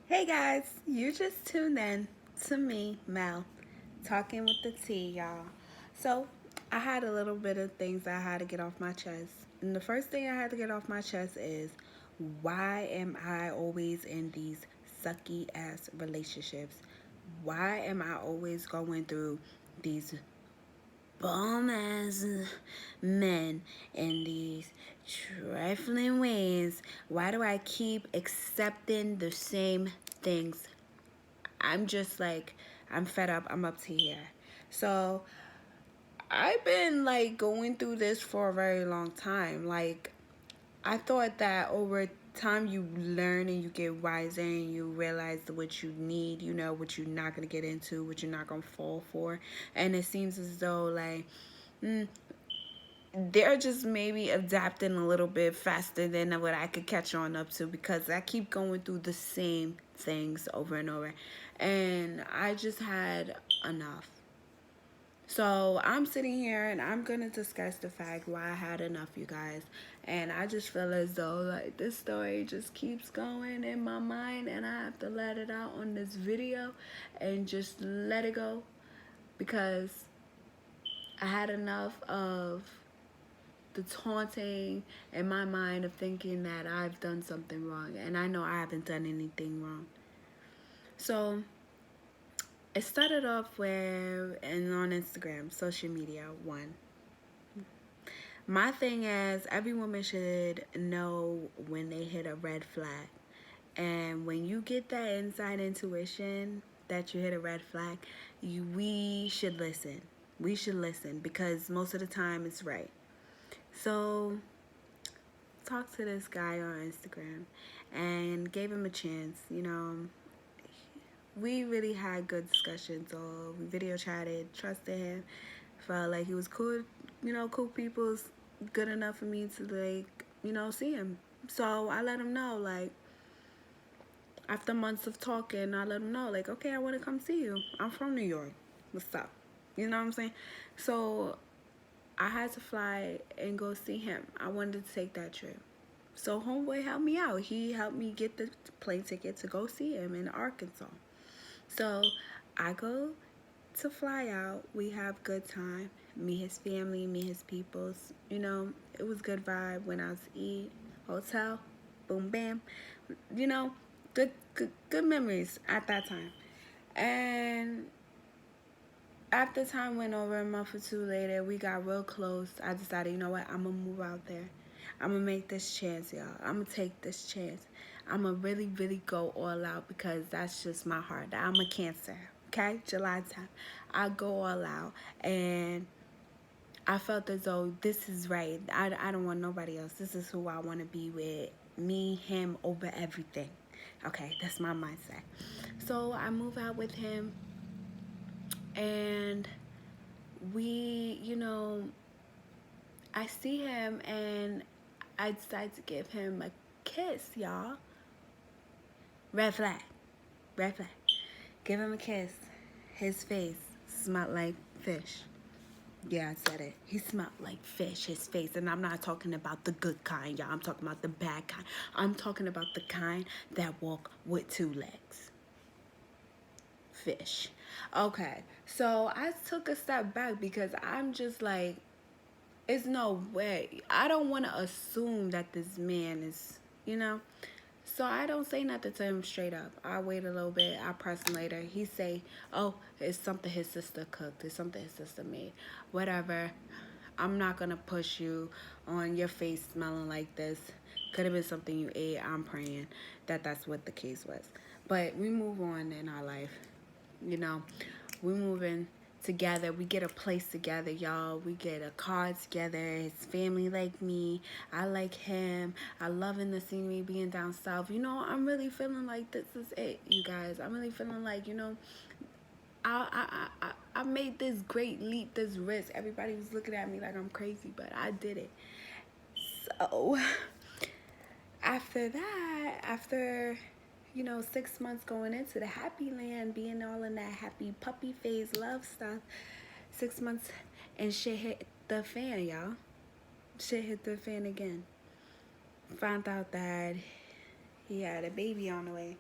Hey guys, you just tuned in to me, Mel, talking with the T, y'all. So, I had a little bit of things I had to get off my chest. And the first thing I had to get off my chest is why am I always in these sucky ass relationships? Why am I always going through these bum ass men in these trifling ways? Why do I keep accepting the same things? I'm just like, I'm fed up. I'm up to here. So I've been like going through this for a very long time. Like, I thought that over time you learn and you get wiser and you realize what you need, you know, what you're not going to get into, what you're not going to fall for. And it seems as though, like, mm, they're just maybe adapting a little bit faster than what I could catch on up to because I keep going through the same things over and over. And I just had enough. So I'm sitting here and I'm going to discuss the fact why I had enough, you guys. And I just feel as though like this story just keeps going in my mind and I have to let it out on this video and just let it go because I had enough of the taunting in my mind of thinking that I've done something wrong, and I know I haven't done anything wrong. So it started off where, and on Instagram, social media, one. My thing is, every woman should know when they hit a red flag. And when you get that inside intuition that you hit a red flag, we should listen. We should listen because most of the time it's right. So talked to this guy on Instagram and gave him a chance. You know, we really had good discussions. So we video chatted, trusted him, felt like he was cool. You know, cool people's good enough for me to like, you know, see him. So I let him know, like, after months of talking, I let him know, like, okay, I want to come see you. I'm from New York. What's up? You know what I'm saying? So I had to fly and go see him. I wanted to take that trip. So homeboy helped me out. He helped me get the plane ticket to go see him in Arkansas. So I go to fly out. We have good time. Meet his family, meet his peoples. You know, it was good vibe. Went out to eat. Hotel. Boom bam. You know, good memories at that time. And after time went over, a month or two later, we got real close. I decided, you know what, I'm going to move out there. I'm going to make this chance, y'all. I'm going to take this chance. I'm going to really, really go all out because that's just my heart. I'm a Cancer, okay? July 10th. I go all out. And I felt as though this is right. I don't want nobody else. This is who I want to be with. Me, him, over everything. Okay, that's my mindset. So I move out with him. And we, you know, I see him and I decide to give him a kiss, y'all. Red flag. Red flag. Give him a kiss. His face smelled like fish. Yeah, I said it. He smelled like fish, his face. And I'm not talking about the good kind, y'all. I'm talking about the bad kind. I'm talking about the kind that walk with two legs. Fish. Okay, so I took a step back because I'm just like, it's no way. I don't want to assume that this man is, you know. So I don't say nothing to him straight up. I wait a little bit. I press him later. He say, oh, it's something his sister cooked. It's something his sister made. Whatever. I'm not going to push you on your face smelling like this. Could have been something you ate. I'm praying that that's what the case was. But we move on in our life. You know, we moving together. We get a place together, y'all. We get a car together. His family like me. I like him. I loving the scenery being down south. You know, I'm really feeling like this is it, you guys. I'm really feeling like, you know, I made this great leap, this risk. Everybody was looking at me like I'm crazy, but I did it. So after that, after, you know, 6 months going into the happy land, being all in that happy puppy phase love stuff, 6 months and shit hit the fan, y'all. Shit hit the fan again. Found out that he had a baby on the way.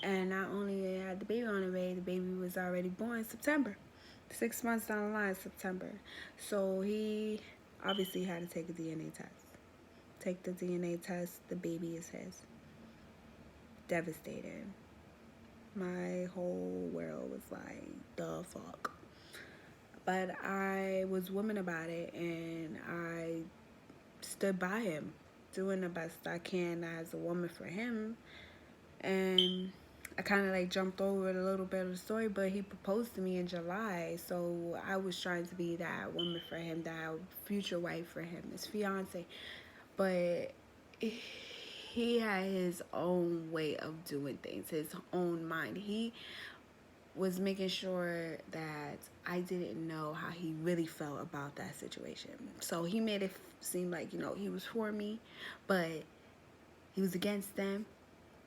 And not only had the baby on the way, the baby was already born September. 6 months down the line, September. So he obviously had to take a DNA test. Take the DNA test, the baby is his. Devastated. My whole world was like, the fuck. But I was woman about it, and I stood by him, doing the best I can as a woman for him. And I kind of like jumped over a little bit of the story, but he proposed to me in July, so I was trying to be that woman for him, that future wife for him, his fiance. But he had his own way of doing things, his own mind. He was making sure that I didn't know how he really felt about that situation. So he made it seem like, he was for me, but he was against them.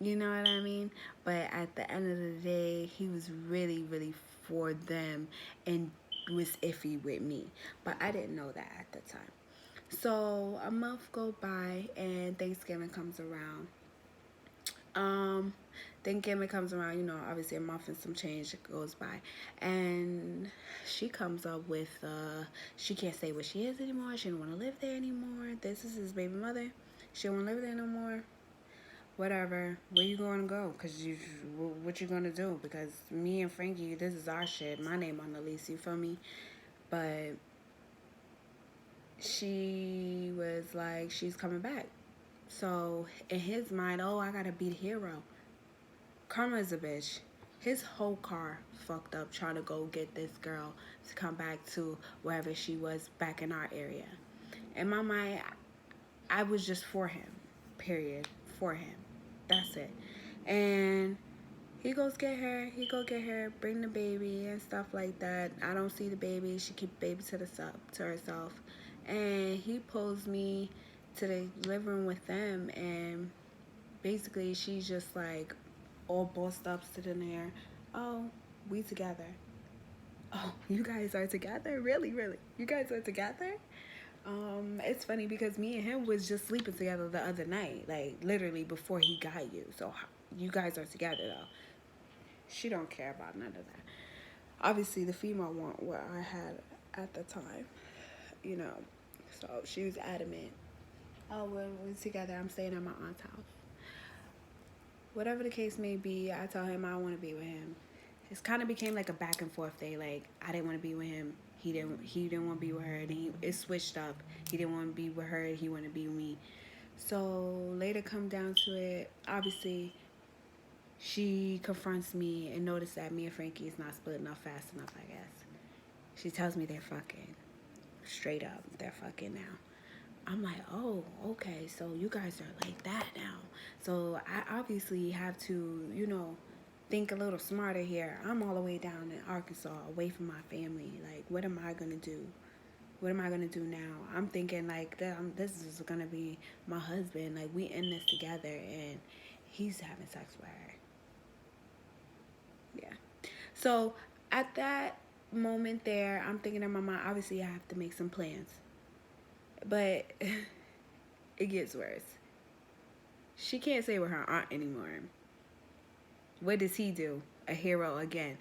You know what I mean? But at the end of the day, he was really, really for them and was iffy with me. But I didn't know that at the time. So a month goes by and Thanksgiving comes around. Thanksgiving comes around, obviously a month and some change goes by. And she comes up with, she can't stay where she is anymore. She don't want to live there anymore. This is his baby mother. She don't want to live there no more. Whatever, where you going to go? Because what you going to do? Because me and Frankie, this is our shit. My name on the lease, you feel me? But she was like, she's coming back. So in his mind, oh, I got to be the hero. Karma is a bitch. His whole car fucked up trying to go get this girl to come back to wherever she was back in our area. In my mind, I was just for him. Period. For him. That's it. And he goes get her. He go get her, bring the baby and stuff like that. I don't see the baby. She keep the baby to herself. And he pulls me to the living room with them, and basically she's just like all bossed up sitting there. Oh, we together. Oh, you guys are together? Really, really? You guys are together? It's funny because me and him was just sleeping together the other night, like literally before he got you. So you guys are together though. She don't care about none of that. Obviously, the female want what I had at the time, you know. So she was adamant. Oh, we're together. I'm staying at my aunt's house. Whatever the case may be, I tell him I want to be with him. It's kind of became like a back and forth thing. Like I didn't want to be with him. He didn't want to be with her. And it switched up. He didn't want to be with her. He wanted to be with me. So later come down to it, obviously she confronts me and notices that me and Frankie is not splitting up fast enough, I guess. She tells me they're fucking. Straight up, they're fucking now. I'm like, oh, okay, so you guys are like that now. So I obviously have to, think a little smarter here. I'm all the way down in Arkansas, away from my family. Like, what am I going to do? What am I going to do now? I'm thinking, like, this is going to be my husband. Like, we in this together, and he's having sex with her. Yeah. So, at that moment there, I'm thinking in my mind, obviously, I have to make some plans. But it gets worse. She can't stay with her aunt anymore. What does he do? A hero again.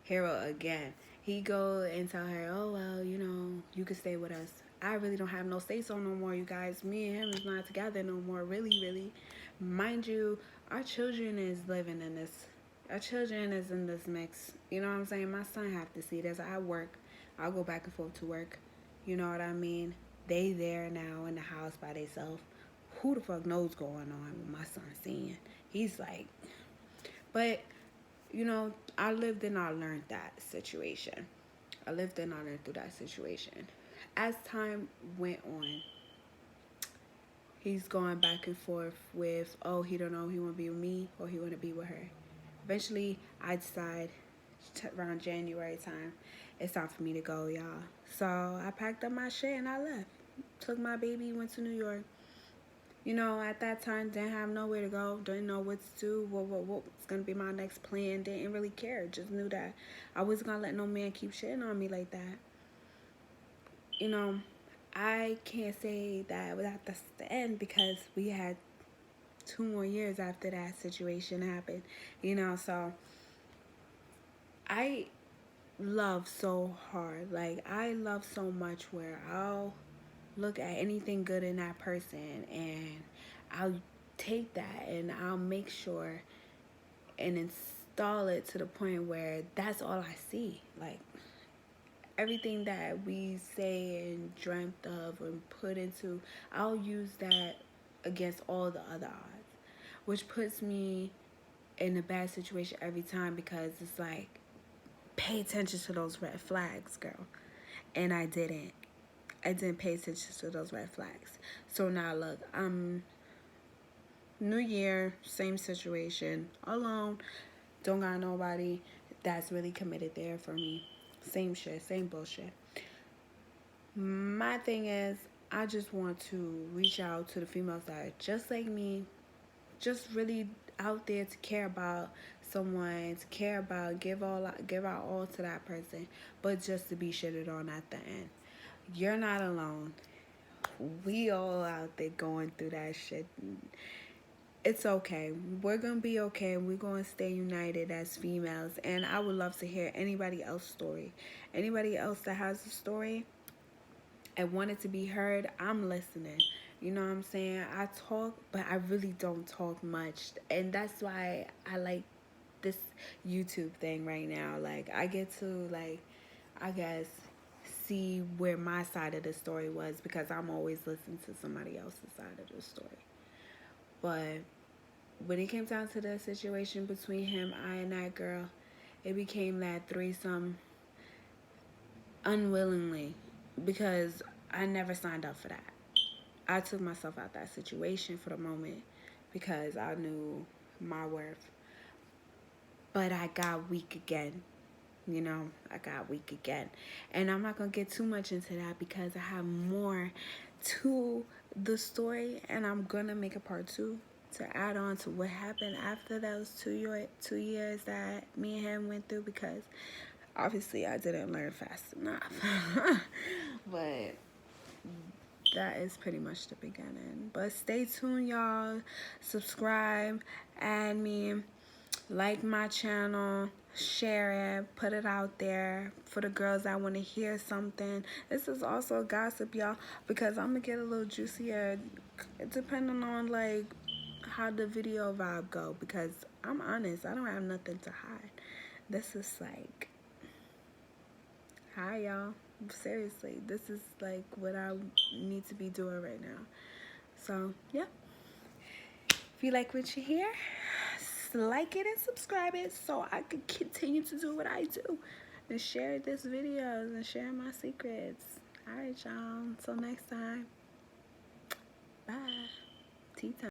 Hero again. He go and tell her, oh, well, you can stay with us. I really don't have no say-so no more, you guys. Me and him is not together no more, really, really. Mind you, our children is living in this. Our children is in this mix. You know what I'm saying? My son have to see this. I work. I'll go back and forth to work. You know what I mean? They there now in the house by themselves. Who the fuck knows going on with my son seeing? He's like, but, I lived and I learned that situation. I lived and I learned through that situation. As time went on, he's going back and forth with, oh, he don't know he want to be with me or he want to be with her. Eventually, I decide around January time, it's time for me to go, y'all. So I packed up my shit and I left. Took my baby, went to New York. At that time, didn't have nowhere to go. Didn't know what to do. What was going to be my next plan. Didn't really care. Just knew that I wasn't going to let no man keep shitting on me like that. I can't say that without the end because we had 2 more years after that situation happened, you know. So I love so hard. Like, I love so much where I'll look at anything good in that person and I'll take that and I'll make sure and install it to the point where that's all I see. Like, everything that we say and dreamt of and put into, I'll use that against all the other odds, which puts me in a bad situation every time because it's like, pay attention to those red flags, girl. And I didn't. I didn't pay attention to those red flags. So now look, I'm new year, same situation, alone, don't got nobody that's really committed there for me. Same shit, same bullshit. My thing is, I just want to reach out to the females that are just like me, just really out there to care about someone, to care about, give out all to that person, but just to be shitted on at the end. You're not alone. We all out there going through that shit. It's okay. We're gonna be okay. We're gonna stay united as females. And I would love to hear anybody else's story. Anybody else that has a story and wanted to be heard, I'm listening. You know what I'm saying? I talk, but I really don't talk much. And that's why I like this YouTube thing right now. Like, I get to, like, I guess, see where my side of the story was because I'm always listening to somebody else's side of the story. But when it came down to the situation between him, I, and that girl, it became that threesome unwillingly because I never signed up for that. I took myself out that situation for the moment because I knew my worth. But I got weak again. You know, I got weak again. And I'm not going to get too much into that because I have more to the story. And I'm going to make a part 2 to add on to what happened after those 2 years that me and him went through because obviously I didn't learn fast enough. But that is pretty much the beginning. But stay tuned, y'all. Subscribe, add me, like my channel, share it, put it out there for the girls that want to hear something. This is also gossip, y'all, because I'm gonna get a little juicier depending on like how the video vibe go, because I'm honest, I don't have nothing to hide. This is like, hi y'all, seriously, this is like what I need to be doing right now. So yeah, if you like what you hear, like it and subscribe it so I can continue to do what I do and share this videos and share my secrets. Alright y'all, until next time, bye. Tea time.